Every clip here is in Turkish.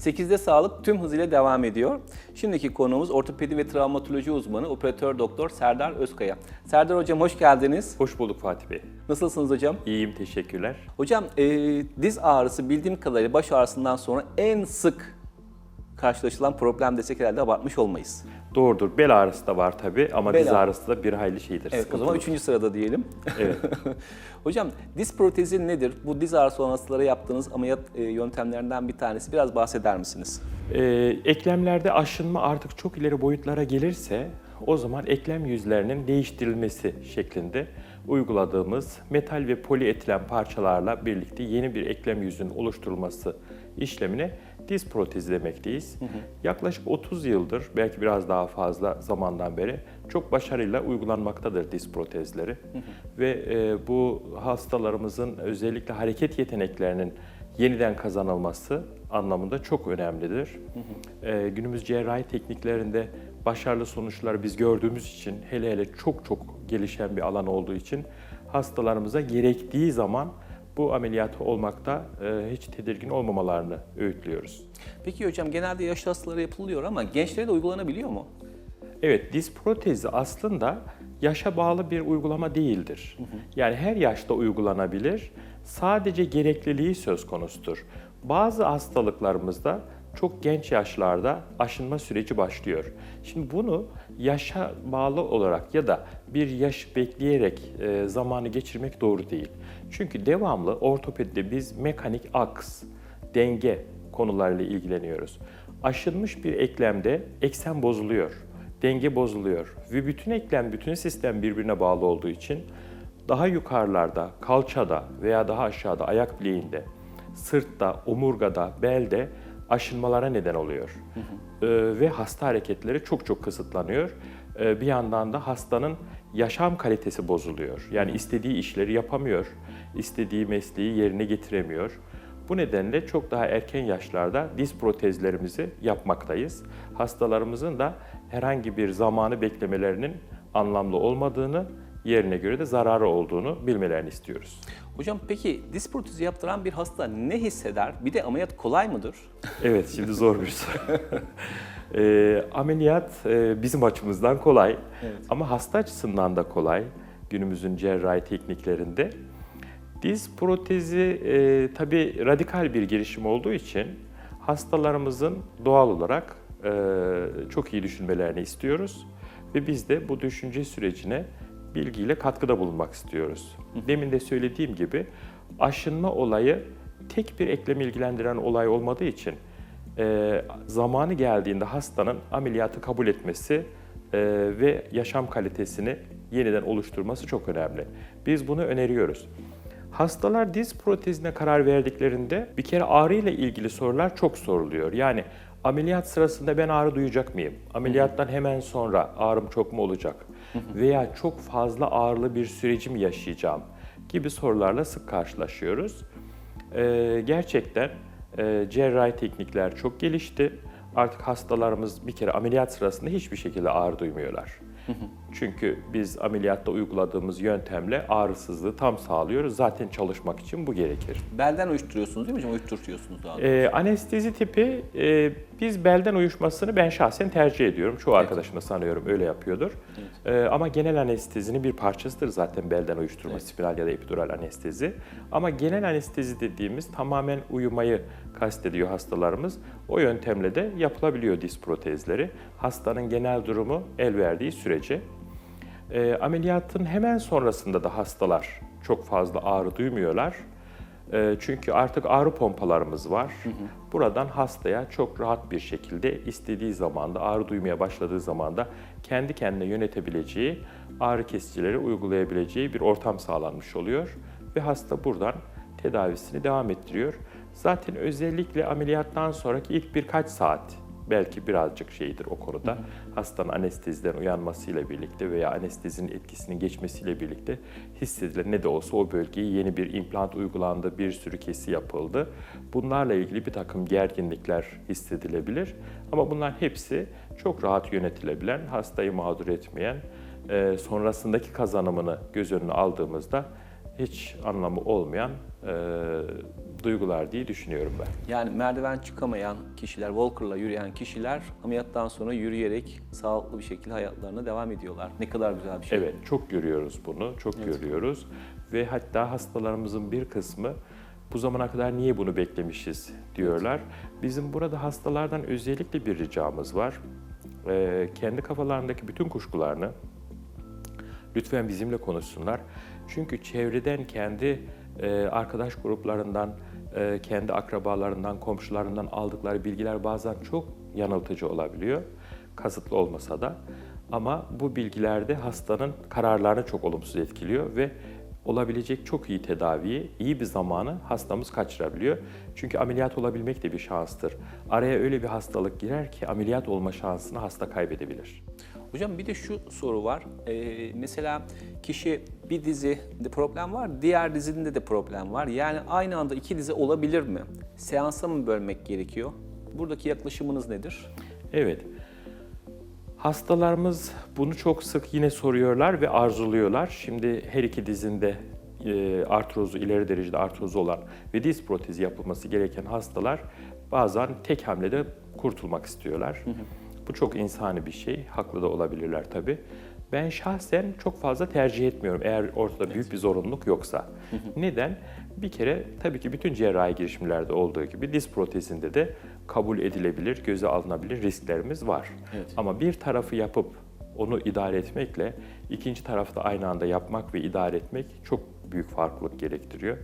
8'de sağlık tüm hızıyla devam ediyor. Şimdiki konuğumuz ortopedi ve travmatoloji uzmanı operatör doktor Serdar Özkaya. Serdar hocam hoş geldiniz. Hoş bulduk Fatih Bey. Nasılsınız hocam? İyiyim, teşekkürler. Hocam diz ağrısı bildiğim kadarıyla baş ağrısından sonra en sık karşılaşılan problem desek herhalde abartmış olmayız. Doğrudur, bel ağrısı da var tabii ama Bel diz ağrısı da bir hayli şeydir. Evet, o zaman sıkıntılı. 3. sırada diyelim. Evet. Hocam diz protezi nedir? Bu diz ağrısı olan hastalara yaptığınız ameliyat yöntemlerinden bir tanesi. Biraz bahseder misiniz? Eklemlerde aşınma artık çok ileri boyutlara gelirse o zaman eklem yüzlerinin değiştirilmesi şeklinde uyguladığımız metal ve polietilen parçalarla birlikte yeni bir eklem yüzünün oluşturulması işlemine diz protezi demekteyiz. Yaklaşık 30 yıldır, belki biraz daha fazla zamandan beri çok başarıyla uygulanmaktadır diz protezleri. Ve bu hastalarımızın özellikle hareket yeteneklerinin yeniden kazanılması anlamında çok önemlidir. Günümüz cerrahi tekniklerinde başarılı sonuçları biz gördüğümüz için, hele hele çok gelişen bir alan olduğu için hastalarımıza gerektiği zaman bu ameliyatı olmakta hiç tedirgin olmamalarını öğütlüyoruz. Peki hocam genelde yaşlı hastalara yapılıyor ama gençlere de uygulanabiliyor mu? Evet, diz protezi aslında yaşa bağlı bir uygulama değildir. Yani her yaşta uygulanabilir. Sadece gerekliliği söz konusudur. Bazı hastalıklarımızda çok genç yaşlarda aşınma süreci başlıyor. Şimdi bunu yaşa bağlı olarak ya da bir yaş bekleyerek zamanı geçirmek doğru değil. Çünkü devamlı ortopedide biz mekanik aks, denge konularıyla ilgileniyoruz. Aşınmış bir eklemde eksen bozuluyor, denge bozuluyor ve bütün eklem, bütün sistem birbirine bağlı olduğu için daha yukarılarda, kalçada veya daha aşağıda ayak bileğinde, sırtta, omurgada, belde aşınmalara neden oluyor. Ve hasta hareketleri çok kısıtlanıyor. Bir yandan da hastanın yaşam kalitesi bozuluyor. Yani istediği işleri yapamıyor, istediği mesleği yerine getiremiyor. Bu nedenle çok daha erken yaşlarda diz protezlerimizi yapmaktayız. Hastalarımızın da herhangi bir zamanı beklemelerinin anlamlı olmadığını, yerine göre de zararı olduğunu bilmelerini istiyoruz. Hocam peki diz protezi yaptıran bir hasta ne hisseder? Bir de ameliyat kolay mıdır? Evet, şimdi zor bir soru. Ameliyat bizim açımızdan kolay, Evet. ama hasta açısından da kolay günümüzün cerrahi tekniklerinde. Diz protezi tabii radikal bir girişim olduğu için hastalarımızın doğal olarak çok iyi düşünmelerini istiyoruz ve biz de bu düşünce sürecine bilgiyle katkıda bulunmak istiyoruz. Demin de söylediğim gibi aşınma olayı tek bir eklemi ilgilendiren olay olmadığı için zamanı geldiğinde hastanın ameliyatı kabul etmesi ve yaşam kalitesini yeniden oluşturması çok önemli. Biz bunu öneriyoruz. Hastalar diz protezine karar verdiklerinde bir kere ağrı ile ilgili sorular çok soruluyor. Yani ameliyat sırasında ben ağrı duyacak mıyım? Ameliyattan hemen sonra ağrım çok mu olacak? Veya çok fazla ağrılı bir süreci mi yaşayacağım? Gibi sorularla sık karşılaşıyoruz. Gerçekten cerrahi teknikler çok gelişti. Artık hastalarımız bir kere ameliyat sırasında hiçbir şekilde ağrı duymuyorlar. Çünkü biz ameliyatta uyguladığımız yöntemle ağrısızlığı tam sağlıyoruz. Zaten çalışmak için bu gerekir. Belden uyuşturuyorsunuz değil mi hocam? Uyuşturuyorsunuz daha doğrusu. Anestezi tipi, biz belden uyuşmasını ben şahsen tercih ediyorum. Çoğu arkadaşım da sanıyorum öyle yapıyordur. Ama genel anestezinin bir parçasıdır zaten belden uyuşturma, spiral ya da epidural anestezi. Ama genel anestezi dediğimiz tamamen uyumayı kastediyor hastalarımız. O yöntemle de yapılabiliyor diz protezleri. Hastanın genel durumu el verdiği sürece. Ameliyatın hemen sonrasında da hastalar çok fazla ağrı duymuyorlar. Çünkü artık ağrı pompalarımız var. Buradan hastaya çok rahat bir şekilde istediği zamanda, ağrı duymaya başladığı zamanda kendi kendine yönetebileceği, ağrı kesicileri uygulayabileceği bir ortam sağlanmış oluyor. Ve hasta buradan tedavisini devam ettiriyor. Zaten özellikle ameliyattan sonraki ilk birkaç saat belki birazcık şeydir o konuda. Hastanın anesteziden uyanmasıyla birlikte veya anestezinin etkisinin geçmesiyle birlikte hissedilen ne de olsa o bölgeye yeni bir implant uygulandı, bir sürü kesi yapıldı. Bunlarla ilgili bir takım gerginlikler hissedilebilir. Ama bunlar hepsi çok rahat yönetilebilen, hastayı mağdur etmeyen, sonrasındaki kazanımını göz önüne aldığımızda hiç anlamı olmayan duygular diye düşünüyorum ben. Yani merdiven çıkamayan kişiler, walker'la yürüyen kişiler ameliyattan sonra yürüyerek sağlıklı bir şekilde hayatlarına devam ediyorlar. Ne kadar güzel bir şey. Evet, çok görüyoruz bunu, çok görüyoruz. Ve hatta hastalarımızın bir kısmı bu zamana kadar niye bunu beklemişiz diyorlar. Bizim burada hastalardan özellikle bir ricamız var. Kendi kafalarındaki bütün kuşkularını lütfen bizimle konuşsunlar. Çünkü çevreden, kendi arkadaş gruplarından, kendi akrabalarından, komşularından aldıkları bilgiler bazen çok yanıltıcı olabiliyor. Kasıtlı olmasa da. Ama bu bilgiler de hastanın kararlarını çok olumsuz etkiliyor ve olabilecek çok iyi tedaviyi, iyi bir zamanı hastamız kaçırabiliyor. Çünkü ameliyat olabilmek de bir şanstır. Araya öyle bir hastalık girer ki ameliyat olma şansını hasta kaybedebilir. Hocam bir de şu soru var. Mesela kişi bir dizide problem var, diğer dizinde de problem var. Yani aynı anda iki dizi olabilir mi? Seansa mı bölmek gerekiyor? Buradaki yaklaşımınız nedir? Evet. Hastalarımız bunu çok sık yine soruyorlar ve arzuluyorlar. Şimdi her iki dizinde artrozu, ileri derecede artrozu olan ve diz protezi yapılması gereken hastalar bazen tek hamlede kurtulmak istiyorlar. Bu çok insani bir şey, haklı da olabilirler tabii. Ben şahsen çok fazla tercih etmiyorum eğer ortada büyük bir zorunluluk yoksa. Neden? Bir kere tabii ki bütün cerrahi girişimlerde olduğu gibi diz protezinde de kabul edilebilir, göze alınabilir risklerimiz var. Evet. Ama bir tarafı yapıp onu idare etmekle ikinci tarafı da aynı anda yapmak ve idare etmek çok büyük farklılık gerektiriyor.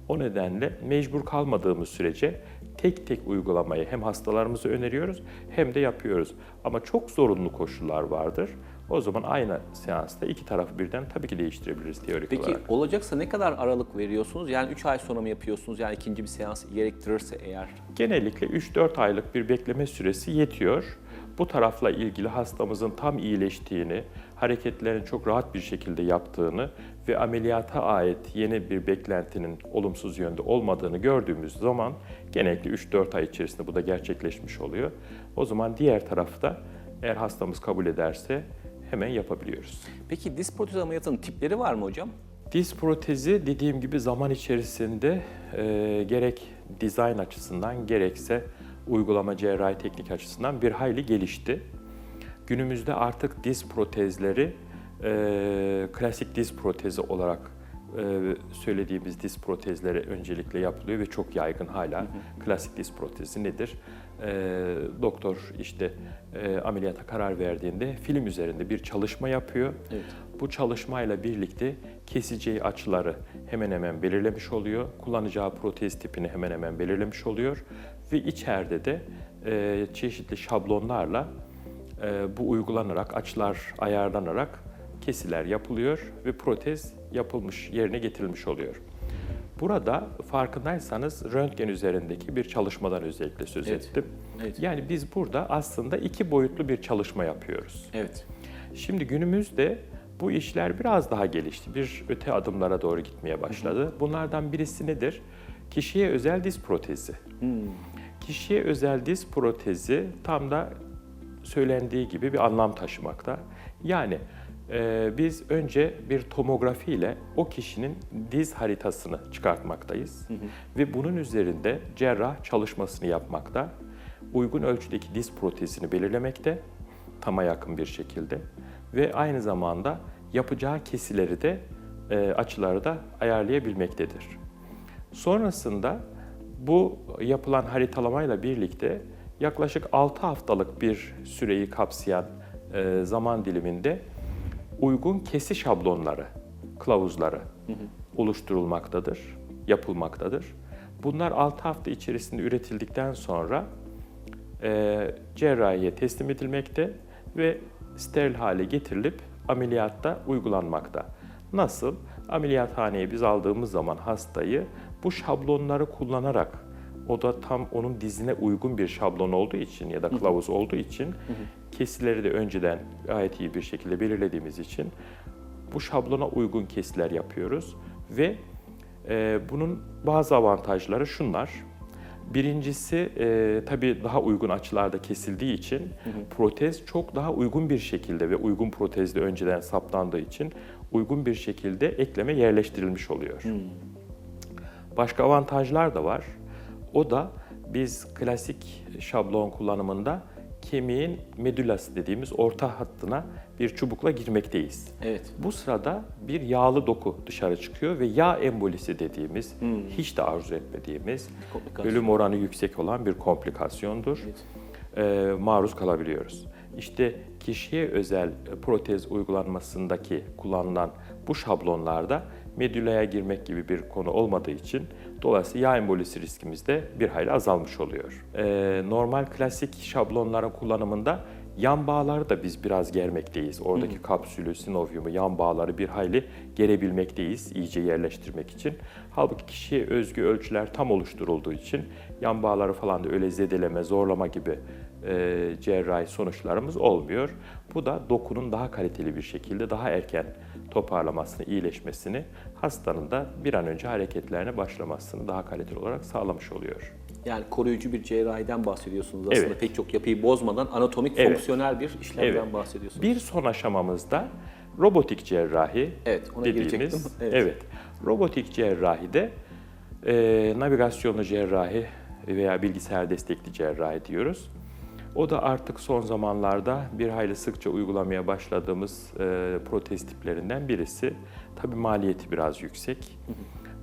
O nedenle mecbur kalmadığımız sürece tek tek uygulamayı hem hastalarımıza öneriyoruz hem de yapıyoruz. Ama çok zorunlu koşullar vardır. O zaman aynı seansta iki tarafı birden tabii ki değiştirebiliriz teorik Peki olarak. olacaksa ne kadar aralık veriyorsunuz? Yani 3 ay sonra mı yapıyorsunuz? Yani ikinci bir seans gerektirirse eğer. Genellikle 3-4 aylık bir bekleme süresi yetiyor. Bu tarafla ilgili hastamızın tam iyileştiğini, hareketlerini çok rahat bir şekilde yaptığını ve ameliyata ait yeni bir beklentinin olumsuz yönde olmadığını gördüğümüz zaman genellikle 3-4 ay içerisinde bu da gerçekleşmiş oluyor. O zaman diğer tarafta eğer hastamız kabul ederse hemen yapabiliyoruz. Peki diz protezi ameliyatının tipleri var mı hocam? Diz protezi dediğim gibi zaman içerisinde gerek dizayn açısından gerekse uygulama cerrahi teknik açısından bir hayli gelişti. Günümüzde artık diz protezleri klasik diz protezi olarak söylediğimiz diz protezleri öncelikle yapılıyor ve çok yaygın hala. Klasik diz protezi nedir? Doktor işte ameliyata karar verdiğinde film üzerinde bir çalışma yapıyor. Evet. Bu çalışmayla birlikte keseceği açıları hemen hemen belirlemiş oluyor. Kullanacağı protez tipini hemen hemen belirlemiş oluyor. Ve içeride de çeşitli şablonlarla bu uygulanarak, açılar ayarlanarak kesiler yapılıyor ve protez yapılmış, yerine getirilmiş oluyor. Burada farkındaysanız röntgen üzerindeki bir çalışmadan özellikle söz ettim. Evet. Yani biz burada aslında iki boyutlu bir çalışma yapıyoruz. Evet. Şimdi günümüzde bu işler biraz daha gelişti. Bir öte adımlara doğru gitmeye başladı. Bunlardan birisi nedir? Kişiye özel diz protezi. Kişiye özel diz protezi tam da söylendiği gibi bir anlam taşımakta. Yani biz önce bir tomografi ile o kişinin diz haritasını çıkartmaktayız. Ve bunun üzerinde cerrah çalışmasını yapmakta. Uygun ölçüdeki diz protezini belirlemekte, tama yakın bir şekilde. Ve aynı zamanda yapacağı kesileri de açıları da ayarlayabilmektedir. Sonrasında bu yapılan haritalamayla birlikte yaklaşık 6 haftalık bir süreyi kapsayan zaman diliminde uygun kesi şablonları, kılavuzları oluşturulmaktadır, yapılmaktadır. Bunlar 6 hafta içerisinde üretildikten sonra cerrahiye teslim edilmekte ve steril hale getirilip ameliyatta uygulanmakta. Nasıl? Ameliyathaneye biz aldığımız zaman hastayı bu şablonları kullanarak, o da tam onun dizine uygun bir şablon olduğu için ya da kılavuz olduğu için kesileri de önceden gayet iyi bir şekilde belirlediğimiz için bu şablona uygun kesiler yapıyoruz ve bunun bazı avantajları şunlar. Birincisi tabii daha uygun açılarda kesildiği için protez çok daha uygun bir şekilde ve uygun protezde önceden saptandığı için uygun bir şekilde ekleme yerleştirilmiş oluyor. Başka avantajlar da var. O da biz klasik şablon kullanımında kemiğin medüllası dediğimiz orta hattına bir çubukla girmekteyiz. Evet. Bu sırada bir yağlı doku dışarı çıkıyor ve yağ embolisi dediğimiz, hiç de arzu etmediğimiz, Komplikasyon. ölüm oranı yüksek olan bir komplikasyondur. Maruz kalabiliyoruz. İşte kişiye özel protez uygulanmasındaki kullanılan bu şablonlarda medüllaya girmek gibi bir konu olmadığı için dolayısıyla yağ embolisi riskimiz de bir hayli azalmış oluyor. Normal klasik şablonların kullanımında yan bağları da biz biraz germekteyiz. Oradaki kapsülü, sinovyumu, yan bağları bir hayli gerebilmekteyiz iyice yerleştirmek için. Halbuki kişiye özgü ölçüler tam oluşturulduğu için yan bağları falan da öyle zedeleme, zorlama gibi cerrahi sonuçlarımız olmuyor. Bu da dokunun daha kaliteli bir şekilde daha erken toparlamasını, iyileşmesini, hastanın da bir an önce hareketlerine başlamasını daha kaliteli olarak sağlamış oluyor. Yani koruyucu bir cerrahiden bahsediyorsunuz aslında. Evet. Pek çok yapıyı bozmadan anatomik, Evet. fonksiyonel bir işlemden Evet. bahsediyorsunuz. Bir son aşamamızda robotik cerrahi Evet, ona dediğimiz, girecektim. Evet. Robotik cerrahide navigasyonlu cerrahi veya bilgisayar destekli cerrahi diyoruz. O da artık son zamanlarda bir hayli sıkça uygulamaya başladığımız protez tiplerinden birisi. Tabii maliyeti biraz yüksek.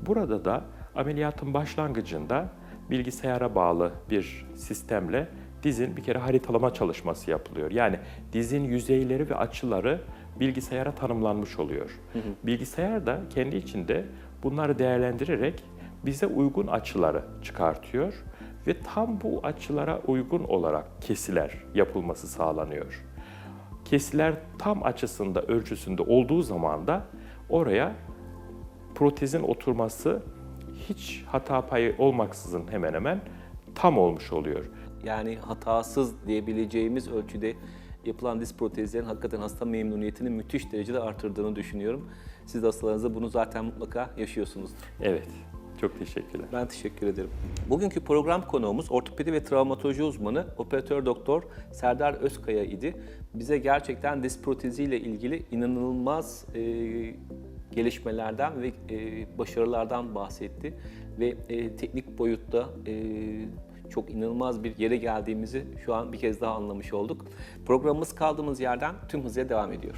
Burada da ameliyatın başlangıcında bilgisayara bağlı bir sistemle dizin bir kere haritalama çalışması yapılıyor. Yani dizin yüzeyleri ve açıları bilgisayara tanımlanmış oluyor. Bilgisayar da kendi içinde bunları değerlendirerek bize uygun açıları çıkartıyor ve tam bu açılara uygun olarak kesiler yapılması sağlanıyor. Kesiler tam açısında, ölçüsünde olduğu zaman da oraya protezin oturması hiç hata payı olmaksızın hemen hemen tam olmuş oluyor. Yani hatasız diyebileceğimiz ölçüde yapılan diz protezlerin hakikaten hasta memnuniyetini müthiş derecede artırdığını düşünüyorum. Siz de hastalarınızda bunu zaten mutlaka yaşıyorsunuzdur. Evet, çok teşekkürler. Ben teşekkür ederim. Bugünkü program konuğumuz ortopedi ve travmatoloji uzmanı operatör doktor Serdar Özkaya idi. Bize gerçekten diz proteziyle ilgili inanılmaz gelişmelerden ve başarılardan bahsetti. Ve teknik boyutta çok inanılmaz bir yere geldiğimizi şu an bir kez daha anlamış olduk. Programımız kaldığımız yerden tüm hızıyla devam ediyor.